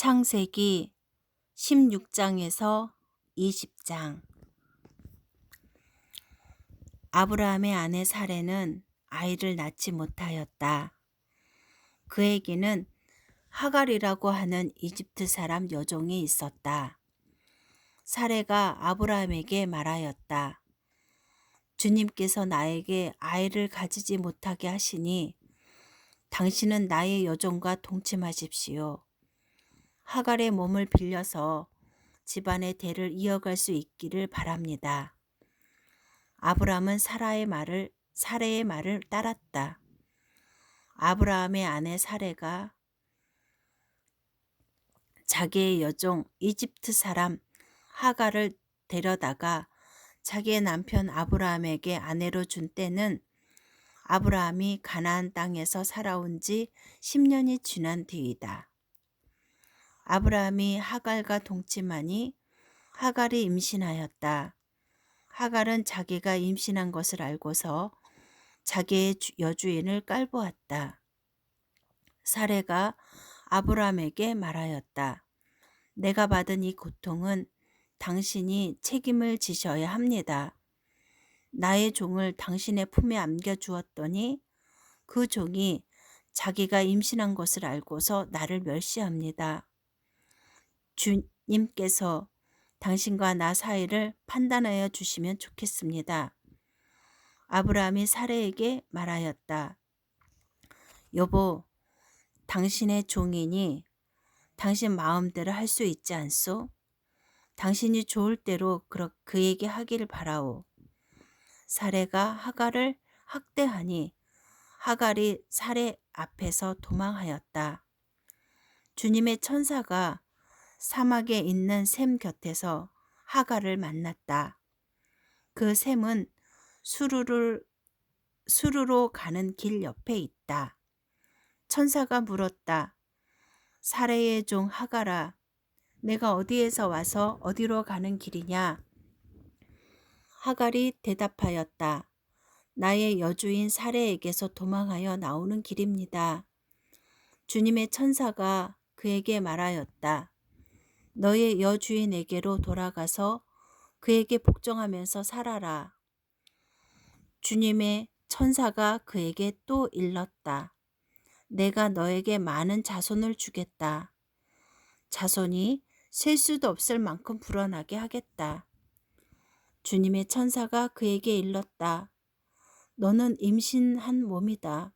창세기 16장에서 20장. 아브라함의 아내 사레는 아이를 낳지 못하였다. 그에게는 하갈이라고 하는 이집트 사람 여종이 있었다. 사레가 아브라함에게 말하였다. 주님께서 나에게 아이를 가지지 못하게 하시니 당신은 나의 여종과 동침하십시오. 하갈의 몸을 빌려서 집안의 대를 이어갈 수 있기를 바랍니다. 아브라함은 사레의 말을 따랐다. 아브라함의 아내 사레가 자기의 여종 이집트 사람 하갈을 데려다가 자기의 남편 아브라함에게 아내로 준 때는 아브라함이 가나안 땅에서 살아온 지 10년이 지난 뒤이다. 아브라함이 하갈과 동침하니 하갈이 임신하였다. 하갈은 자기가 임신한 것을 알고서 자기의 여주인을 깔보았다. 사레가 아브라함에게 말하였다. 내가 받은 이 고통은 당신이 책임을 지셔야 합니다. 나의 종을 당신의 품에 안겨주었더니 그 종이 자기가 임신한 것을 알고서 나를 멸시합니다. 주님께서 당신과 나 사이를 판단하여 주시면 좋겠습니다. 아브라함이 사레에게 말하였다. 여보, 당신의 종이니 당신 마음대로 할 수 있지 않소? 당신이 좋을 대로 그에게 하기를 바라오. 사레가 하갈을 학대하니 하갈이 사레 앞에서 도망하였다. 주님의 천사가 사막에 있는 샘 곁에서 하갈을 만났다. 그 샘은 수르로 가는 길 옆에 있다. 천사가 물었다. 사레의 종 하갈아, 내가 어디에서 와서 어디로 가는 길이냐? 하갈이 대답하였다. 나의 여주인 사레에게서 도망하여 나오는 길입니다. 주님의 천사가 그에게 말하였다. 너의 여주인에게로 돌아가서 그에게 복종하면서 살아라. 주님의 천사가 그에게 또 일렀다. 내가 너에게 많은 자손을 주겠다. 자손이 셀 수도 없을 만큼 불어나게 하겠다. 주님의 천사가 그에게 일렀다. 너는 임신한 몸이다.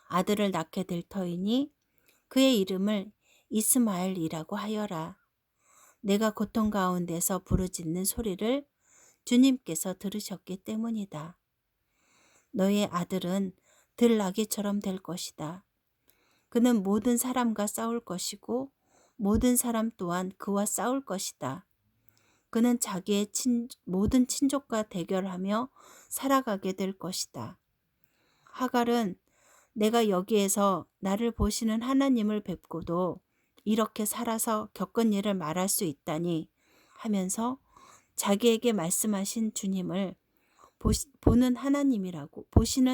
아들을 낳게 될 터이니 그의 이름을 이스마엘이라고 하여라. 내가 고통 가운데서 부르짖는 소리를 주님께서 들으셨기 때문이다. 너의 아들은 들나귀처럼 될 것이다. 그는 모든 사람과 싸울 것이고 모든 사람 또한 그와 싸울 것이다. 그는 자기의 모든 친족과 대결하며 살아가게 될 것이다. 하갈은 내가 여기에서 나를 보시는 하나님을 뵙고도 이렇게 살아서 겪은 일을 말할 수 있다니 하면서 자기에게 말씀하신 주님을 보시는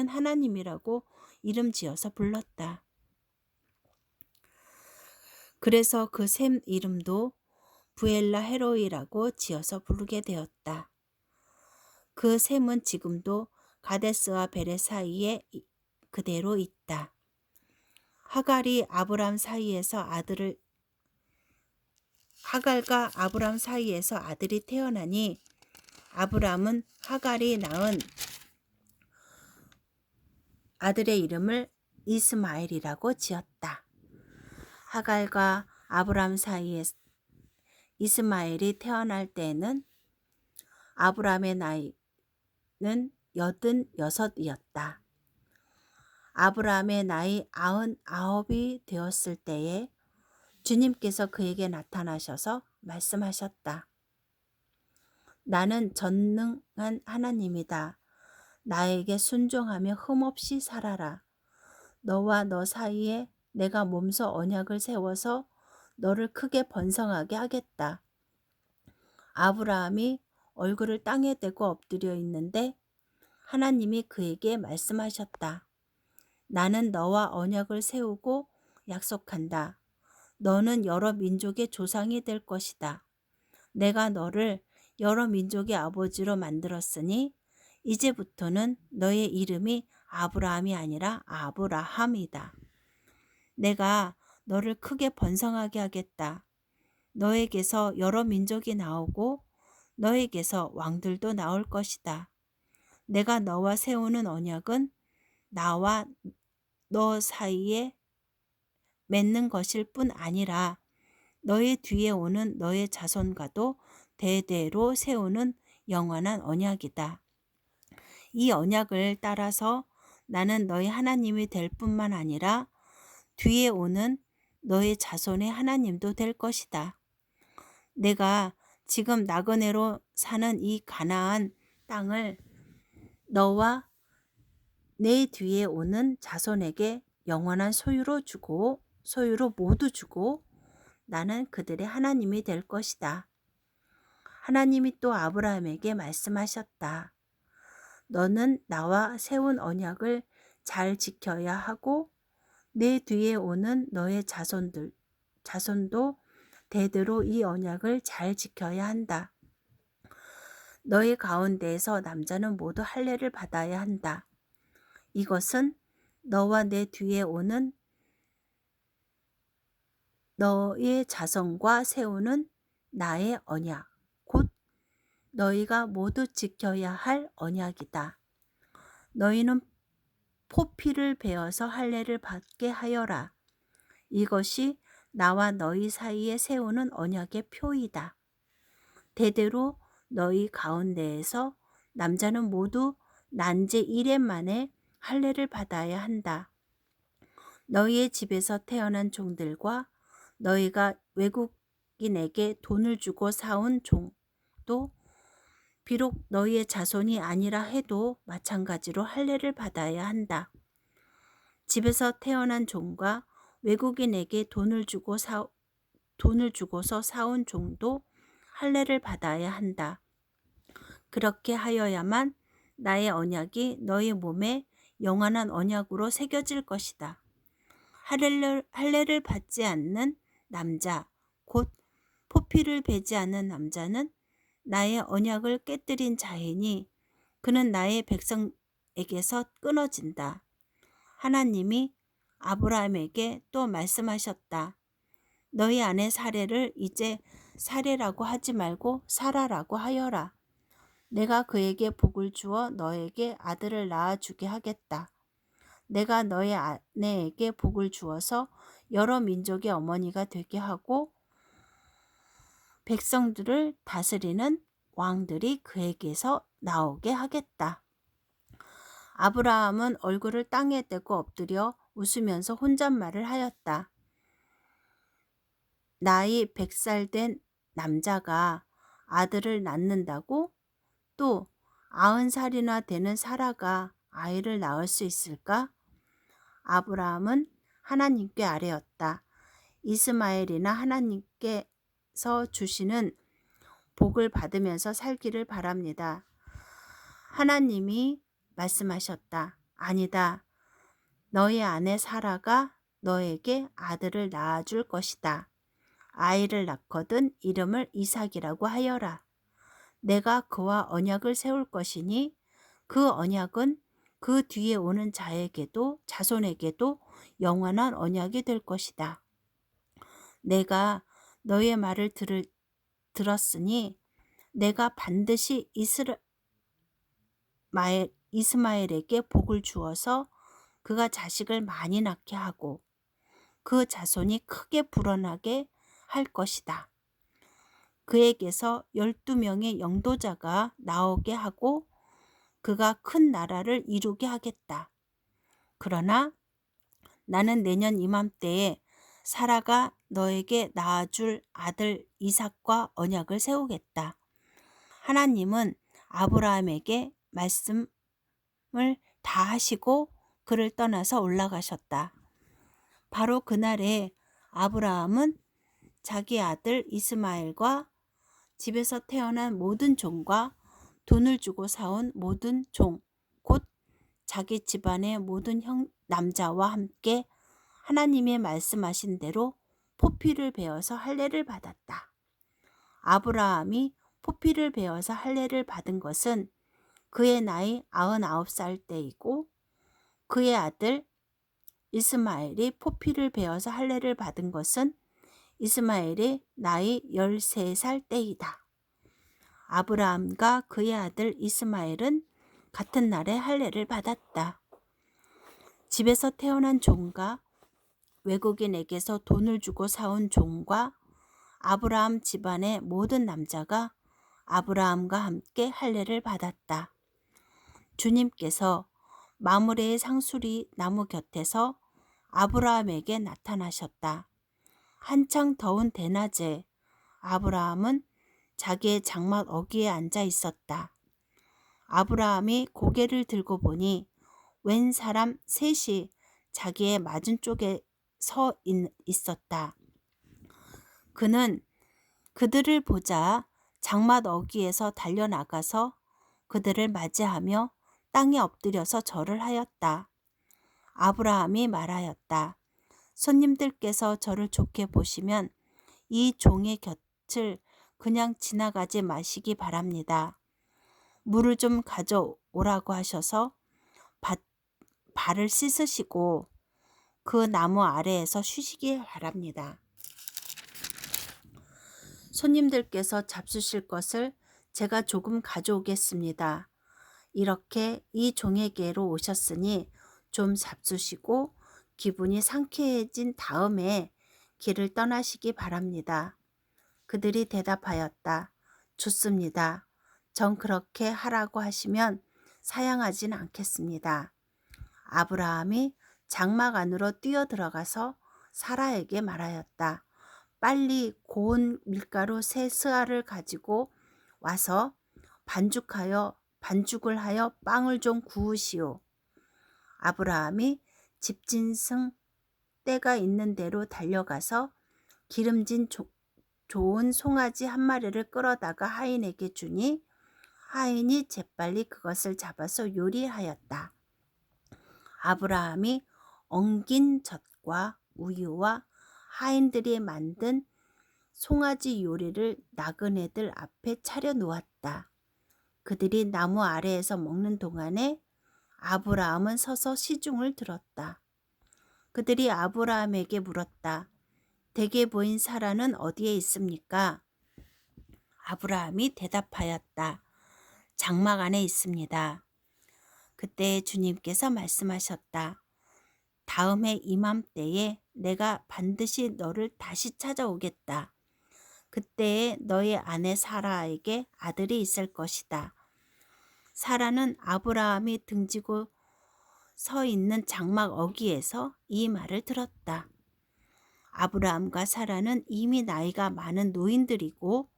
하나님이라고 이름 지어서 불렀다. 그래서 그 샘 이름도 부엘라 헤로이라고 지어서 부르게 되었다. 그 샘은 지금도 가데스와 베레 사이에 그대로 있다. 하갈과 아브람 사이에서 아들이 태어나니 아브람은 하갈이 낳은 아들의 이름을 이스마엘이라고 지었다. 하갈과 아브람 사이에 이스마엘이 태어날 때에는 아브람의 나이는 86이었다. 아브람의 나이 99이 되었을 때에 주님께서 그에게 나타나셔서 말씀하셨다. 나는 전능한 하나님이다. 나에게 순종하며 흠없이 살아라. 너와 너 사이에 내가 몸소 언약을 세워서 너를 크게 번성하게 하겠다. 아브라함이 얼굴을 땅에 대고 엎드려 있는데 하나님이 그에게 말씀하셨다. 나는 너와 언약을 세우고 약속한다. 너는 여러 민족의 조상이 될 것이다. 내가 너를 여러 민족의 아버지로 만들었으니 이제부터는 너의 이름이 아브라함이 아니라 아브라함이다. 내가 너를 크게 번성하게 하겠다. 너에게서 여러 민족이 나오고 너에게서 왕들도 나올 것이다. 내가 너와 세우는 언약은 나와 너 사이에 맺는 것일 뿐 아니라 너의 뒤에 오는 너의 자손과도 대대로 세우는 영원한 언약이다. 이 언약을 따라서 나는 너의 하나님이 될 뿐만 아니라 뒤에 오는 너의 자손의 하나님도 될 것이다. 내가 지금 나그네로 사는 이 가나안 땅을 너와 내 뒤에 오는 자손에게 영원한 소유로 모두 주고 나는 그들의 하나님이 될 것이다. 하나님이 또 아브라함에게 말씀하셨다. 너는 나와 세운 언약을 잘 지켜야 하고 내 뒤에 오는 너의 자손도 대대로 이 언약을 잘 지켜야 한다. 너희 가운데에서 남자는 모두 할례를 받아야 한다. 이것은 너와 내 뒤에 오는 너의 자손과 세우는 나의 언약, 곧 너희가 모두 지켜야 할 언약이다. 너희는 포피를 베어서 할례를 받게 하여라. 이것이 나와 너희 사이에 세우는 언약의 표이다. 대대로 너희 가운데에서 남자는 모두 난제 1회 만에 할례를 받아야 한다. 너희의 집에서 태어난 종들과 너희가 외국인에게 돈을 주고 사온 종도 비록 너희의 자손이 아니라 해도 마찬가지로 할례를 받아야 한다. 집에서 태어난 종과 외국인에게 돈을 주고서 사온 종도 할례를 받아야 한다. 그렇게 하여야만 나의 언약이 너희 몸에 영원한 언약으로 새겨질 것이다. 할례를 받지 않는 남자, 곧 포피를 베지 않는 남자는 나의 언약을 깨뜨린 자이니 그는 나의 백성에게서 끊어진다. 하나님이 아브라함에게 또 말씀하셨다. 너희 아내 사레를 이제 사레라고 하지 말고 사라라고 하여라. 내가 그에게 복을 주어 너에게 아들을 낳아주게 하겠다. 내가 너의 아내에게 복을 주어서 여러 민족의 어머니가 되게 하고 백성들을 다스리는 왕들이 그에게서 나오게 하겠다. 아브라함은 얼굴을 땅에 대고 엎드려 웃으면서 혼잣말을 하였다. 나이 100살 된 남자가 아들을 낳는다고? 또 90살이나 되는 사라가 아이를 낳을 수 있을까? 아브라함은 하나님께 아뢰었다. 이스마엘이나 하나님께서 주시는 복을 받으면서 살기를 바랍니다. 하나님이 말씀하셨다. 아니다. 너희 아내 사라가 너에게 아들을 낳아줄 것이다. 아이를 낳거든 이름을 이삭이라고 하여라. 내가 그와 언약을 세울 것이니 그 언약은 그 뒤에 오는 자손에게도 영원한 언약이 될 것이다. 내가 너의 말을 들었으니 내가 반드시 이스마엘에게 복을 주어서 그가 자식을 많이 낳게 하고 그 자손이 크게 불어나게 할 것이다. 그에게서 12명의 영도자가 나오게 하고 그가 큰 나라를 이루게 하겠다. 그러나 나는 내년 이맘때에 사라가 너에게 낳아줄 아들 이삭과 언약을 세우겠다. 하나님은 아브라함에게 말씀을 다 하시고 그를 떠나서 올라가셨다. 바로 그날에 아브라함은 자기 아들 이스마엘과 집에서 태어난 모든 종과 돈을 주고 사온 모든 종, 곧 자기 집안의 모든 남자와 함께 하나님의 말씀하신 대로 포피를 베어서 할례를 받았다. 아브라함이 포피를 베어서 할례를 받은 것은 그의 나이 99살 때이고 그의 아들 이스마엘이 포피를 베어서 할례를 받은 것은 이스마엘이 나이 13살 때이다. 아브라함과 그의 아들 이스마엘은 같은 날에 할례를 받았다. 집에서 태어난 종과 외국인에게서 돈을 주고 사온 종과 아브라함 집안의 모든 남자가 아브라함과 함께 할례를 받았다. 주님께서 마므레의 상수리 나무 곁에서 아브라함에게 나타나셨다. 한창 더운 대낮에 아브라함은 자기의 장막 어귀에 앉아 있었다. 아브라함이 고개를 들고 보니 웬 사람 셋이 자기의 맞은쪽에 서 있었다. 그는 그들을 보자 장막 어귀에서 달려나가서 그들을 맞이하며 땅에 엎드려서 절을 하였다. 아브라함이 말하였다. 손님들께서 저를 좋게 보시면 이 종의 곁을 그냥 지나가지 마시기 바랍니다. 물을 좀 가져오라고 하셔서 발을 씻으시고 그 나무 아래에서 쉬시기 바랍니다. 손님들께서 잡수실 것을 제가 조금 가져오겠습니다. 이렇게 이 종에게로 오셨으니 좀 잡수시고 기분이 상쾌해진 다음에 길을 떠나시기 바랍니다. 그들이 대답하였다. 좋습니다. 전 그렇게 하라고 하시면 사양하진 않겠습니다. 아브라함이 장막 안으로 뛰어들어가서 사라에게 말하였다. 빨리 고운 밀가루 3스아를 가지고 와서 반죽을 하여 빵을 좀 구우시오. 아브라함이 집짐승 떼가 있는 대로 달려가서 기름진 좋은 송아지 한 마리를 끌어다가 하인에게 주니 하인이 재빨리 그것을 잡아서 요리하였다. 아브라함이 엉긴 젖과 우유와 하인들이 만든 송아지 요리를 나그네들 앞에 차려 놓았다. 그들이 나무 아래에서 먹는 동안에 아브라함은 서서 시중을 들었다. 그들이 아브라함에게 물었다. 댁에 보인 사라는 어디에 있습니까? 아브라함이 대답하였다. 장막 안에 있습니다. 그때 주님께서 말씀하셨다. 다음해 이맘때에 내가 반드시 너를 다시 찾아오겠다. 그때에 너의 아내 사라에게 아들이 있을 것이다. 사라는 아브라함이 등지고 서 있는 장막 어귀에서 이 말을 들었다. 아브라함과 사라는 이미 나이가 많은 노인들이고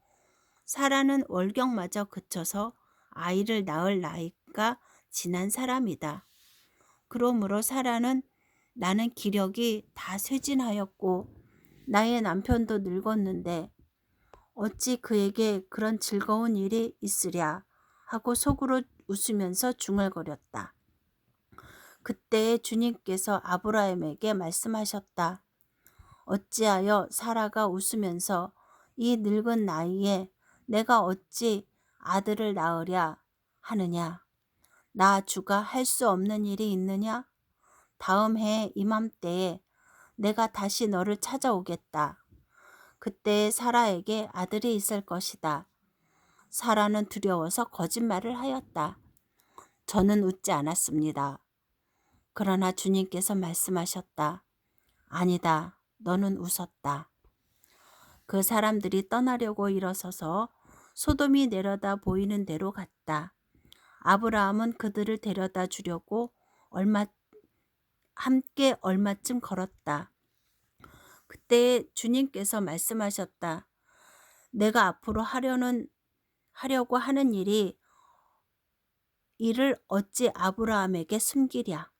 사라는 월경마저 그쳐서 아이를 낳을 나이가 지난 사람이다. 그러므로 사라는 나는 기력이 다 쇠진하였고 나의 남편도 늙었는데 어찌 그에게 그런 즐거운 일이 있으랴 하고 속으로 웃으면서 중얼거렸다. 그때 주님께서 아브라함에게 말씀하셨다. 어찌하여 사라가 웃으면서 이 늙은 나이에 내가 어찌 아들을 낳으랴 하느냐. 나 주가 할 수 없는 일이 있느냐? 다음 해 이맘때에 내가 다시 너를 찾아오겠다. 그때 사라에게 아들이 있을 것이다. 사라는 두려워서 거짓말을 하였다. 저는 웃지 않았습니다. 그러나 주님께서 말씀하셨다. 아니다. 너는 웃었다. 그 사람들이 떠나려고 일어서서 소돔이 내려다 보이는 데로 갔다. 아브라함은 그들을 데려다 주려고 함께 얼마쯤 걸었다. 그때 주님께서 말씀하셨다. 내가 앞으로 하려고 하는 일을 어찌 아브라함에게 숨기랴.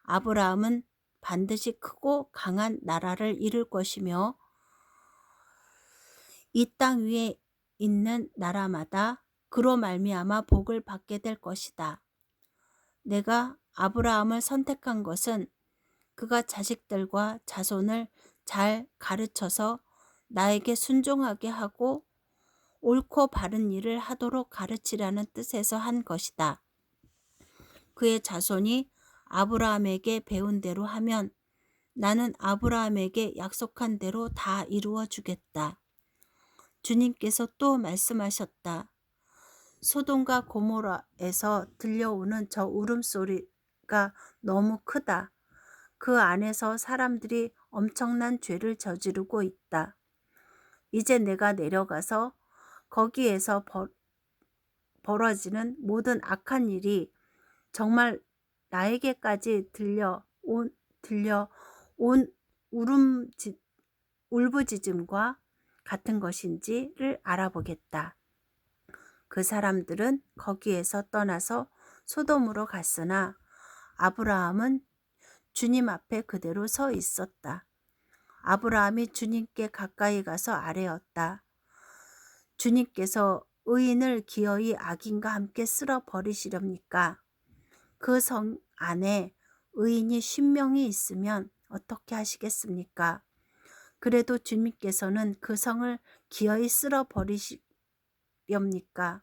아브라함은 반드시 크고 강한 나라를 이룰 것이며 이 땅 위에 있는 나라마다 그로 말미암아 복을 받게 될 것이다. 내가 아브라함을 선택한 것은 그가 자식들과 자손을 잘 가르쳐서 나에게 순종하게 하고 옳고 바른 일을 하도록 가르치라는 뜻에서 한 것이다. 그의 자손이 아브라함에게 배운 대로 하면 나는 아브라함에게 약속한 대로 다 이루어 주겠다. 주님께서 또 말씀하셨다. 소돔과 고모라에서 들려오는 저 울음소리가 너무 크다. 그 안에서 사람들이 엄청난 죄를 저지르고 있다. 이제 내가 내려가서 거기에서 벌어지는 모든 악한 일이 정말 나에게까지 들려온 울부짖음과 같은 것인지를 알아보겠다. 그 사람들은 거기에서 떠나서 소돔으로 갔으나 아브라함은 주님 앞에 그대로 서 있었다. 아브라함이 주님께 가까이 가서 아뢰었다. 주님께서 의인을 기어이 악인과 함께 쓸어 버리시렵니까? 그 성 안에 의인이 10명이 있으면 어떻게 하시겠습니까? 그래도 주님께서는 그 성을 기어이 쓸어 버리시렵니까?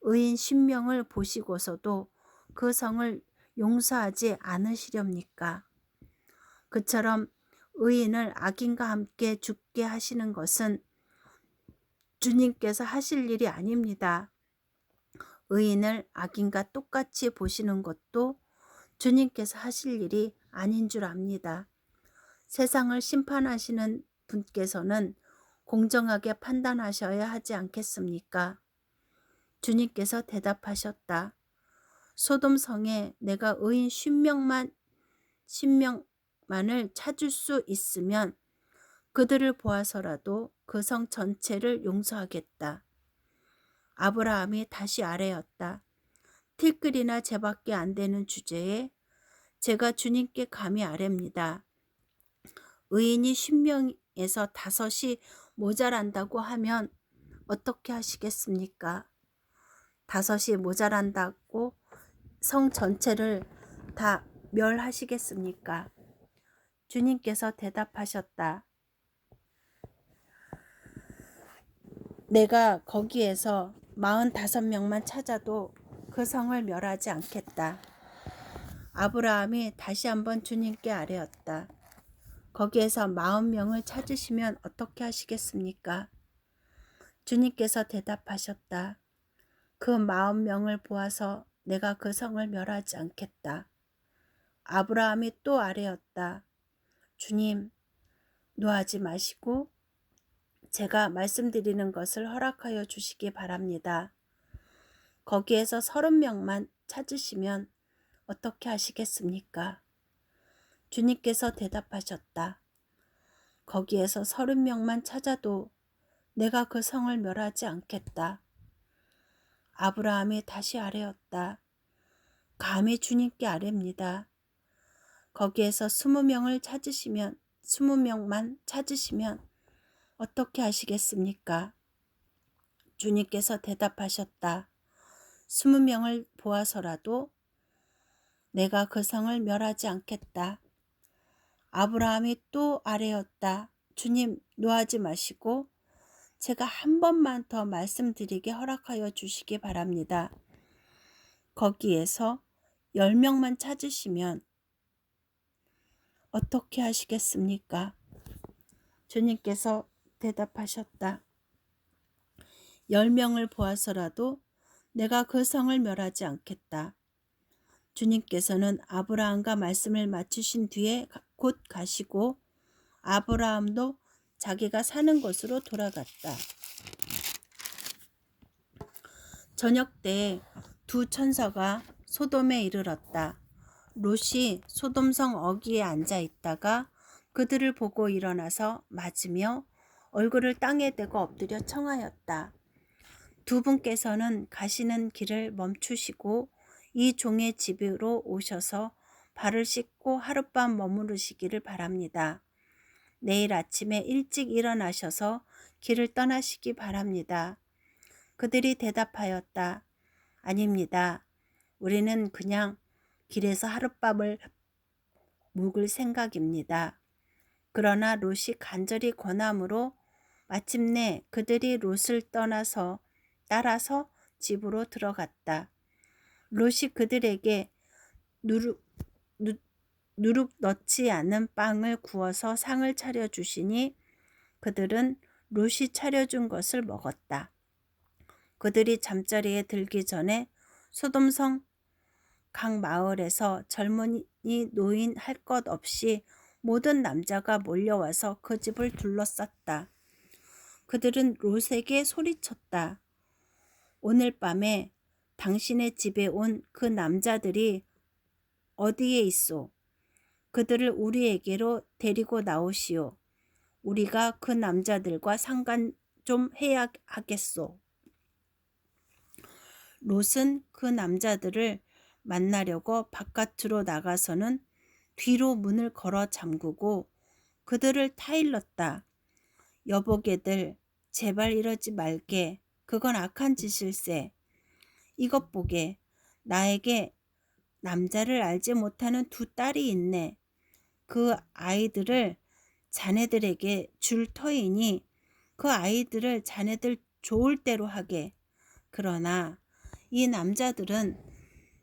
의인 10명을 보시고서도 그 성을 용서하지 않으시렵니까? 그처럼 의인을 악인과 함께 죽게 하시는 것은 주님께서 하실 일이 아닙니다. 의인을 악인과 똑같이 보시는 것도 주님께서 하실 일이 아닌 줄 압니다. 세상을 심판하시는 분께서는 공정하게 판단하셔야 하지 않겠습니까? 주님께서 대답하셨다. 소돔 성에 내가 의인 10명만을 찾을 수 있으면 그들을 보아서라도 그 성 전체를 용서하겠다. 아브라함이 다시 아뢰었다. 티끌이나 재밖에 안 되는 주제에 제가 주님께 감히 아뢰입니다. 의인이 10명에서 5이 모자란다고 하면 어떻게 하시겠습니까? 5이 모자란다고 성 전체를 다 멸하시겠습니까? 주님께서 대답하셨다. 내가 거기에서 45명만 찾아도 그 성을 멸하지 않겠다. 아브라함이 다시 한번 주님께 아뢰었다. 거기에서 40명을 찾으시면 어떻게 하시겠습니까? 주님께서 대답하셨다. 그 40명을 보아서 내가 그 성을 멸하지 않겠다. 아브라함이 또 아뢰었다. 주님, 노하지 마시고 제가 말씀드리는 것을 허락하여 주시기 바랍니다. 거기에서 30명만 찾으시면 어떻게 하시겠습니까? 주님께서 대답하셨다. 거기에서 30명만 찾아도 내가 그 성을 멸하지 않겠다. 아브라함이 다시 아뢰었다. 감히 주님께 아뢰입니다. 거기에서 20명을 찾으시면 20명만 찾으시면 어떻게 하시겠습니까? 주님께서 대답하셨다. 20명을 보아서라도 내가 그 성을 멸하지 않겠다. 아브라함이 또 아뢰었다. 주님, 노하지 마시고 제가 한 번만 더 말씀드리게 허락하여 주시기 바랍니다. 거기에서 10명만 찾으시면 어떻게 하시겠습니까? 주님께서 대답하셨다. 10명을 보아서라도 내가 그 성을 멸하지 않겠다. 주님께서는 아브라함과 말씀을 마치신 뒤에 곧 가시고 아브라함도 자기가 사는 곳으로 돌아갔다. 저녁 때 두 천사가 소돔에 이르렀다. 롯이 소돔성 어귀에 앉아 있다가 그들을 보고 일어나서 맞으며 얼굴을 땅에 대고 엎드려 청하였다. 두 분께서는 가시는 길을 멈추시고 이 종의 집으로 오셔서 발을 씻고 하룻밤 머무르시기를 바랍니다. 내일 아침에 일찍 일어나셔서 길을 떠나시기 바랍니다. 그들이 대답하였다. 아닙니다. 우리는 그냥 길에서 하룻밤을 묵을 생각입니다. 그러나 롯이 간절히 권함으로 마침내 그들이 롯을 따라서 집으로 들어갔다. 롯이 그들에게 누룩, 누, 누룩 넣지 않은 빵을 구워서 상을 차려주시니 그들은 롯이 차려준 것을 먹었다. 그들이 잠자리에 들기 전에 소돔성 각 마을에서 젊은이 노인 할 것 없이 모든 남자가 몰려와서 그 집을 둘러쌌다. 그들은 롯에게 소리쳤다. 오늘 밤에 당신의 집에 온 그 남자들이 어디에 있소? 그들을 우리에게로 데리고 나오시오. 우리가 그 남자들과 상관 좀 해야 하겠소. 롯은 그 남자들을 만나려고 바깥으로 나가서는 뒤로 문을 걸어 잠그고 그들을 타일렀다. 여보게들, 제발 이러지 말게. 그건 악한 짓일세. 이것 보게. 나에게 남자를 알지 못하는 두 딸이 있네. 그 아이들을 자네들에게 줄 터이니 그 아이들을 자네들 좋을 대로 하게. 그러나 이 남자들은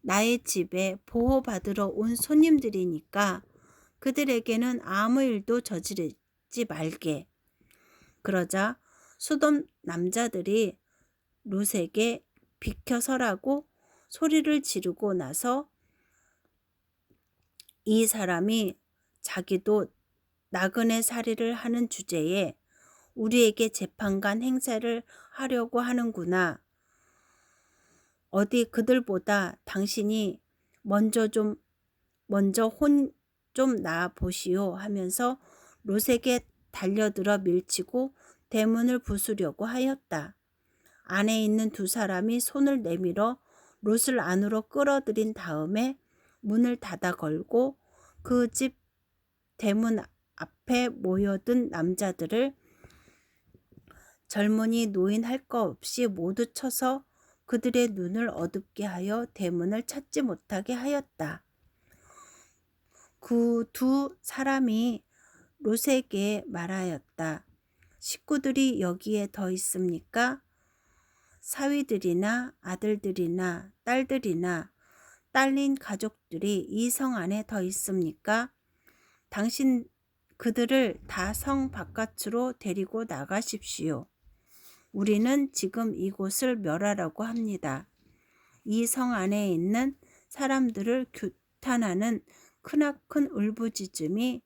나의 집에 보호받으러 온 손님들이니까 그들에게는 아무 일도 저지르지 말게. 그러자 소돔 남자들이 롯에게 비켜서라고 소리를 지르고 나서 이 사람이 자기도 나그네 살이를 하는 주제에 우리에게 재판관 행세를 하려고 하는구나. 어디 그들보다 당신이 먼저 혼 좀 나 보시오 하면서 롯에게 달려들어 밀치고 대문을 부수려고 하였다. 안에 있는 두 사람이 손을 내밀어 롯을 안으로 끌어들인 다음에 문을 닫아 걸고 그 집 대문 앞에 모여든 남자들을 젊은이 노인 할 것 없이 모두 쳐서 그들의 눈을 어둡게 하여 대문을 찾지 못하게 하였다. 그 두 사람이 롯에게 말하였다. 식구들이 여기에 더 있습니까? 사위들이나 아들들이나 딸들이나 딸린 가족들이 이 성 안에 더 있습니까? 당신 그들을 다 성 바깥으로 데리고 나가십시오. 우리는 지금 이곳을 멸하라고 합니다. 이 성 안에 있는 사람들을 규탄하는 크나큰 울부짖음이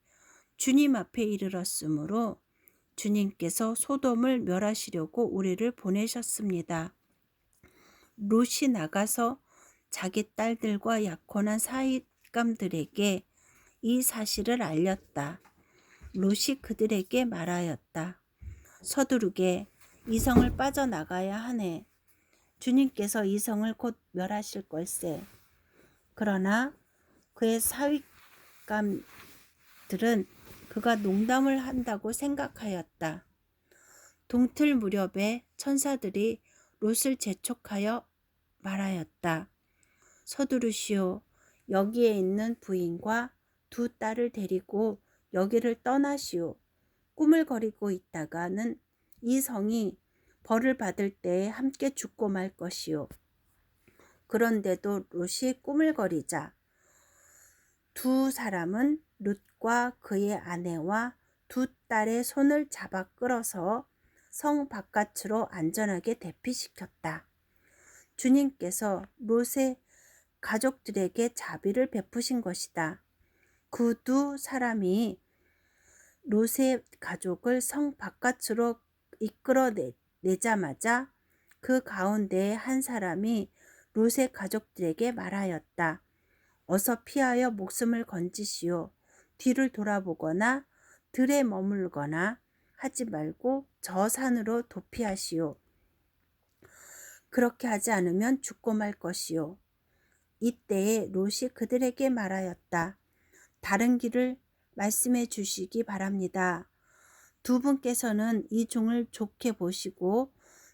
주님 앞에 이르렀으므로 주님께서 소돔을 멸하시려고 우리를 보내셨습니다. 롯이 나가서 자기 딸들과 약혼한 사윗감들에게 이 사실을 알렸다. 롯이 그들에게 말하였다. 서두르게 이 성을 빠져나가야 하네. 주님께서 이 성을 곧 멸하실 걸세. 그러나 그의 사윗감들은 그가 농담을 한다고 생각하였다. 동틀 무렵에 천사들이 롯을 재촉하여 말하였다. 서두르시오. 여기에 있는 부인과 두 딸을 데리고 여기를 떠나시오. 꾸물거리고 있다가는 이 성이 벌을 받을 때에 함께 죽고 말 것이오. 그런데도 롯이 꾸물거리자 두 사람은 롯과 그의 아내와 두 딸의 손을 잡아 끌어서 성 바깥으로 안전하게 대피시켰다. 주님께서 롯의 가족들에게 자비를 베푸신 것이다. 그 두 사람이 롯의 가족을 성 바깥으로 이끌어내자마자 그 가운데에 한 사람이 롯의 가족들에게 말하였다. 어서 피하여 목숨을 건지시오. 뒤를 돌아보거나 들에 머물거나 하지 말고 저 산으로 도피하시오. 그렇게 하지 않으면 죽고 말 것이오. 이때에 롯이 그들에게 말하였다. 다른 길을 말씀해 주시기 바랍니다. 두 분께서는 이 종을 좋게 보시고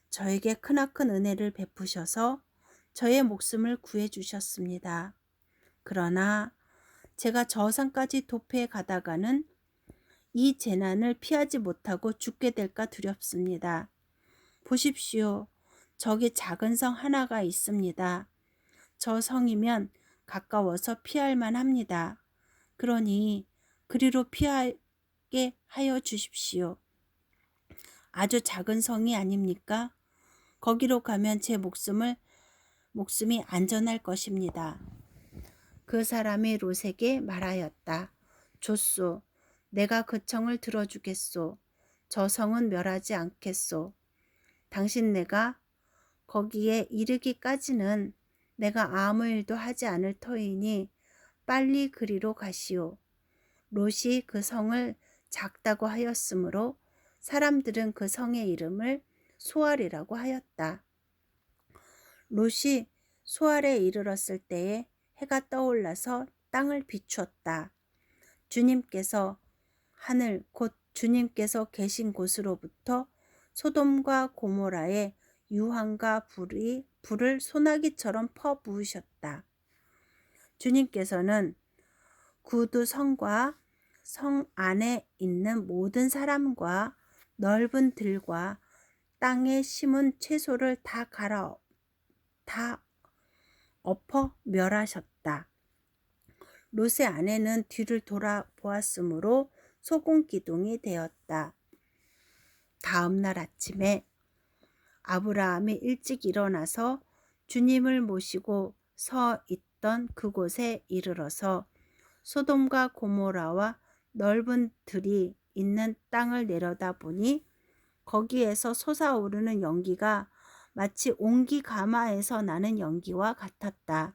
저에게 크나큰 은혜를 베푸셔서 저의 목숨을 구해 주셨습니다. 그러나 제가 저 산까지 도피해 가다가는 이 재난을 피하지 못하고 죽게 될까 두렵습니다. 보십시오. 저기 작은 성 하나가 있습니다. 저 성이면 가까워서 피할 만합니다. 그러니 그리로 피하게 하여 주십시오. 아주 작은 성이 아닙니까? 거기로 가면 제 목숨이 안전할 것입니다. 그 사람이 롯에게 말하였다. 좋소. 내가 그 청을 들어주겠소. 저 성은 멸하지 않겠소. 당신 내가 거기에 이르기까지는 내가 아무 일도 하지 않을 터이니 빨리 그리로 가시오. 롯이 그 성을 작다고 하였으므로 사람들은 그 성의 이름을 소알이라고 하였다. 롯이 소알에 이르렀을 때에 해가 떠올라서 땅을 비추었다. 주님께서 하늘 곧 주님께서 계신 곳으로부터 소돔과 고모라에 유황과 불을 소나기처럼 퍼부으셨다. 주님께서는 구두 성과 성 안에 있는 모든 사람과 넓은 들과 땅에 심은 채소를 다 엎어 멸하셨다. 롯의 아내는 뒤를 돌아보았으므로 소금기둥이 되었다. 다음 날 아침에 아브라함이 일찍 일어나서 주님을 모시고 서 있던 그곳에 이르러서 소돔과 고모라와 넓은 들이 있는 땅을 내려다보니 거기에서 솟아오르는 연기가 마치 옹기 가마에서 나는 연기와 같았다.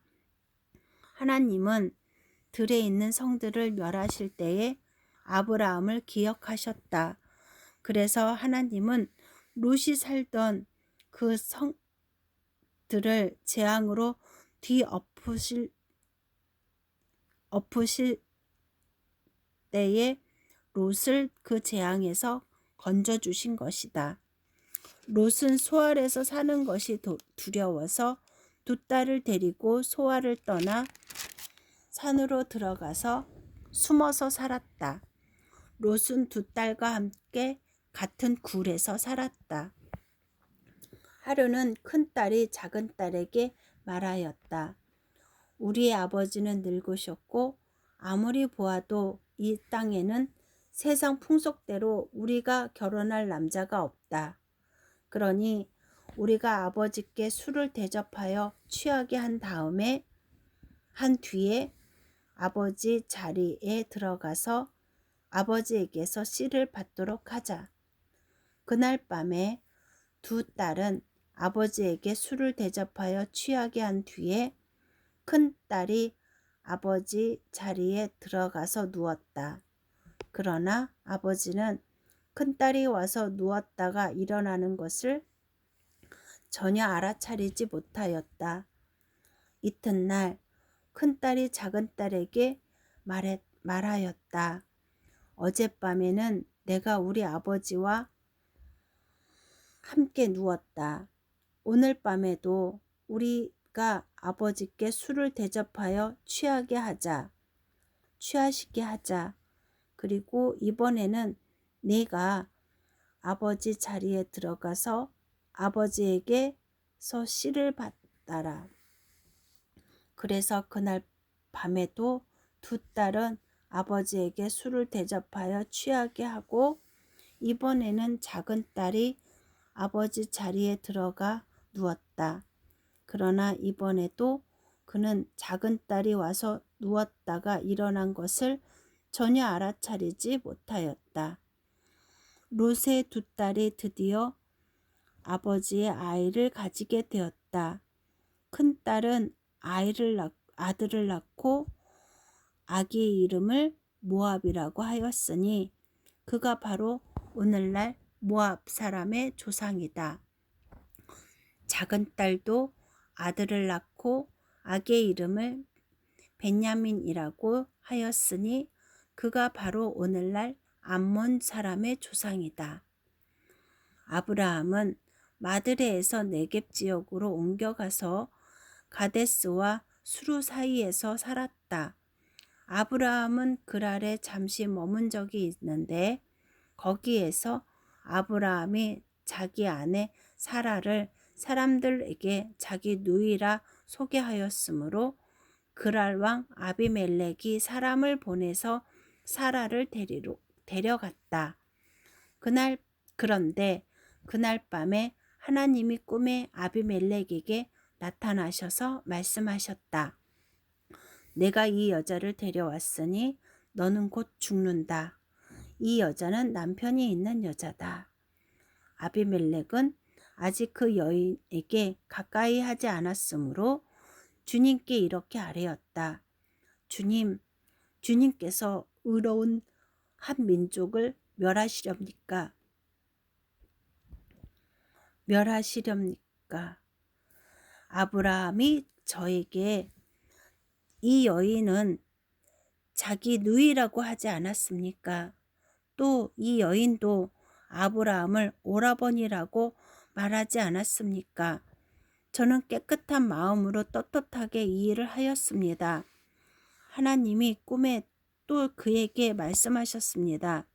하나님은 들에 있는 성들을 멸하실 때에 아브라함을 기억하셨다. 그래서 하나님은 롯이 살던 그 성들을 재앙으로 뒤엎으실 때에 롯을 그 재앙에서 건져주신 것이다. 롯은 소알에서 사는 것이 두려워서 두 딸을 데리고 소알을 떠나 산으로 들어가서 숨어서 살았다. 롯은 두 딸과 함께 같은 굴에서 살았다. 하루는 큰 딸이 작은 딸에게 말하였다. 우리의 아버지는 늙으셨고 아무리 보아도 이 땅에는 세상 풍속대로 우리가 결혼할 남자가 없다. 그러니 우리가 아버지께 술을 대접하여 취하게 한 뒤에 아버지 자리에 들어가서 아버지에게서 씨를 받도록 하자. 그날 밤에 두 딸은 아버지에게 술을 대접하여 취하게 한 뒤에 큰 딸이 아버지 자리에 들어가서 누웠다. 그러나 아버지는 큰 딸이 와서 누웠다가 일어나는 것을 전혀 알아차리지 못하였다. 이튿날 큰 딸이 작은 딸에게 말하였다. 어젯밤에는 내가 우리 아버지와 함께 누웠다. 오늘 밤에도 우리가 아버지께 술을 대접하여 취하시게 하자. 그리고 이번에는 네가 아버지 자리에 들어가서 아버지에게서 씨를 받아라. 그래서 그날 밤에도 두 딸은 아버지에게 술을 대접하여 취하게 하고 이번에는 작은 딸이 아버지 자리에 들어가 누웠다. 그러나 이번에도 그는 작은 딸이 와서 누웠다가 일어난 것을 전혀 알아차리지 못하였다. 롯의 두 딸이 드디어 아버지의 아이를 가지게 되었다. 큰 딸은 아들을 낳고 아기의 이름을 모압이라고 하였으니 그가 바로 오늘날 모압 사람의 조상이다. 작은 딸도 아들을 낳고 아기의 이름을 벤야민이라고 하였으니 그가 바로 오늘날 암몬 사람의 조상이다. 아브라함은 마드레에서 네겝 지역으로 옮겨가서 가데스와 수루 사이에서 살았다. 아브라함은 그랄에 잠시 머문 적이 있는데 거기에서 아브라함이 자기 아내 사라를 사람들에게 자기 누이라 소개하였으므로 그랄 왕 아비멜렉이 사람을 보내서 사라를 데려갔다. 그런데 그날 밤에 하나님이 꿈에 아비멜렉에게 나타나셔서 말씀하셨다. 내가 이 여자를 데려왔으니 너는 곧 죽는다. 이 여자는 남편이 있는 여자다. 아비멜렉은 아직 그 여인에게 가까이 하지 않았으므로 주님께 이렇게 아뢰었다. 주님께서 의로운 한 민족을 멸하시렵니까? 아브라함이 저에게 이 여인은 자기 누이라고 하지 않았습니까? 또 이 여인도 아브라함을 오라버니라고 말하지 않았습니까? 저는 깨끗한 마음으로 떳떳하게 이 일을 하였습니다. 하나님이 꿈에 또 그에게 말씀하셨습니다.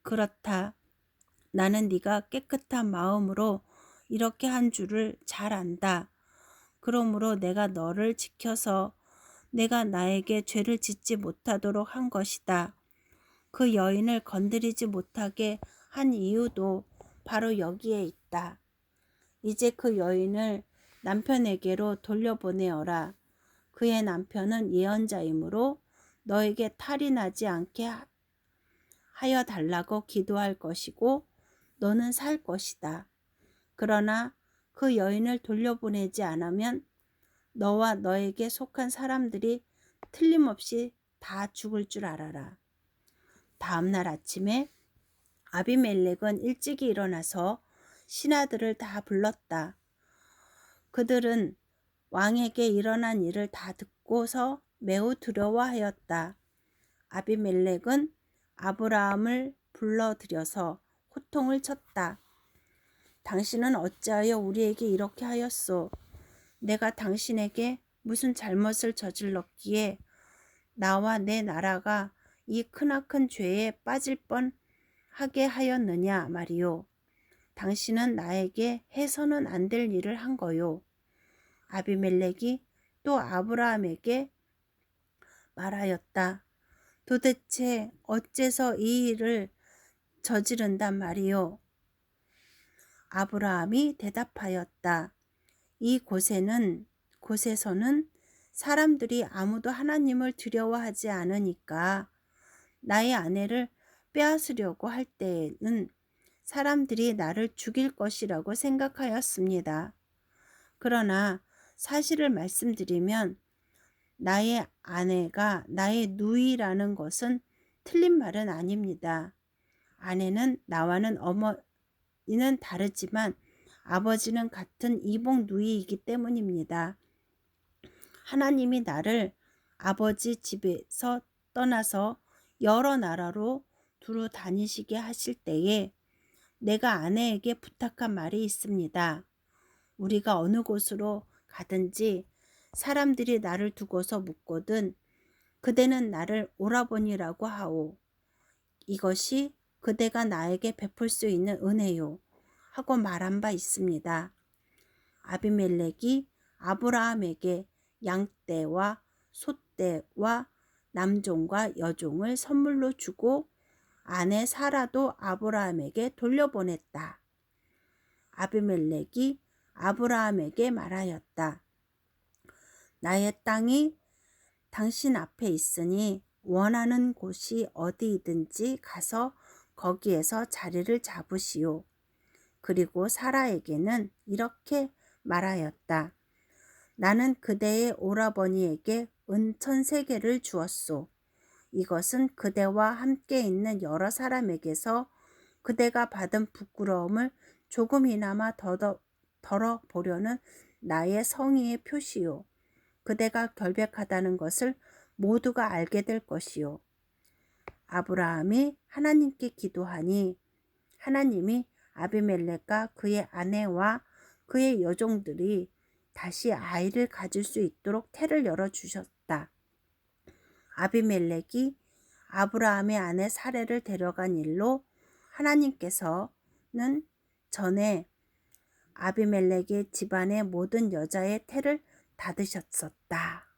그렇다. 나는 네가 깨끗한 마음으로 이렇게 한 줄을 잘 안다. 그러므로 내가 너를 지켜서 내가 나에게 죄를 짓지 못하도록 한 것이다. 그 여인을 건드리지 못하게 한 이유도 바로 여기에 있다. 이제 그 여인을 남편에게로 돌려보내어라. 그의 남편은 예언자이므로 너에게 탈이 나지 않게 하여 달라고 기도할 것이고 너는 살 것이다. 그러나 그 여인을 돌려보내지 않으면 너와 너에게 속한 사람들이 틀림없이 다 죽을 줄 알아라. 다음 날 아침에 아비멜렉은 일찍이 일어나서 신하들을 다 불렀다. 그들은 왕에게 일어난 일을 다 듣고서 매우 두려워하였다. 아비멜렉은 아브라함을 불러들여서 호통을 쳤다. 당신은 어찌하여 우리에게 이렇게 하였소? 내가 당신에게 무슨 잘못을 저질렀기에 나와 내 나라가 이 크나큰 죄에 빠질 뻔하게 하였느냐 말이오. 당신은 나에게 해서는 안 될 일을 한 거요. 아비멜렉이 또 아브라함에게 말하였다. 도대체 어째서 이 일을 저지른단 말이오? 아브라함이 대답하였다. 이 곳에서는 사람들이 아무도 하나님을 두려워하지 않으니까 나의 아내를 빼앗으려고 할 때에는 사람들이 나를 죽일 것이라고 생각하였습니다. 그러나 사실을 말씀드리면 나의 아내가 나의 누이라는 것은 틀린 말은 아닙니다. 아내는 나와는 어머니는 다르지만 아버지는 같은 이복 누이이기 때문입니다. 하나님이 나를 아버지 집에서 떠나서 여러 나라로 두루 다니시게 하실 때에 내가 아내에게 부탁한 말이 있습니다. 우리가 어느 곳으로 가든지 사람들이 나를 두고서 묻거든 그대는 나를 오라버니라고 하오. 이것이 그대가 나에게 베풀 수 있는 은혜요. 하고 말한 바 있습니다. 아비멜렉이 아브라함에게 양떼와 소떼와 남종과 여종을 선물로 주고 아내 사라도 아브라함에게 돌려보냈다. 아비멜렉이 아브라함에게 말하였다. 나의 땅이 당신 앞에 있으니 원하는 곳이 어디이든지 가서 거기에서 자리를 잡으시오. 그리고 사라에게는 이렇게 말하였다. 나는 그대의 오라버니에게 은 1,000세겔을 주었소. 이것은 그대와 함께 있는 여러 사람에게서 그대가 받은 부끄러움을 조금이나마 덜어보려는 나의 성의의 표시요. 그대가 결백하다는 것을 모두가 알게 될 것이요. 아브라함이 하나님께 기도하니 하나님이 아비멜렉과 그의 아내와 그의 여종들이 다시 아이를 가질 수 있도록 태를 열어주셨다. 아비멜렉이 아브라함의 아내 사레를 데려간 일로 하나님께서는 전에 아비멜렉의 집안의 모든 여자의 태를 닫으셨었다.